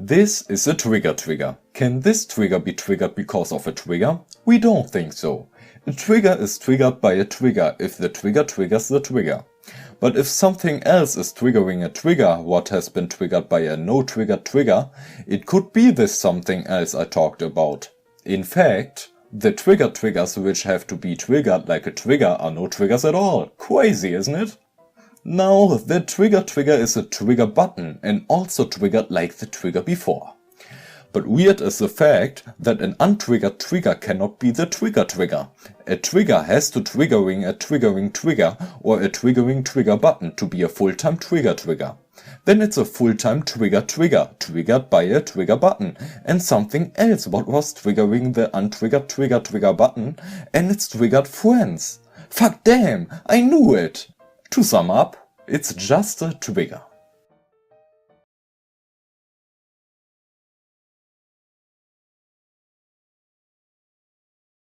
This is a trigger. Can this trigger be triggered because of a trigger? We don't think so. A trigger is triggered by a trigger if the trigger triggers the trigger. But if something else is triggering a trigger what has been triggered by a no-trigger trigger, it could be this something else I talked about. In fact, the triggers which have to be triggered like a trigger are no triggers at all. Crazy, isn't it? Now, the trigger is a trigger button and also triggered like the trigger before. But weird is the fact that an untriggered trigger cannot be the trigger. A trigger has to triggering a triggering trigger or a triggering trigger button to be a full-time trigger. Then it's a full-time trigger triggered by a trigger button and something else what was triggering the untriggered trigger button, and it's triggered friends. Fuck damn, I knew it! To sum up, it's just a trigger.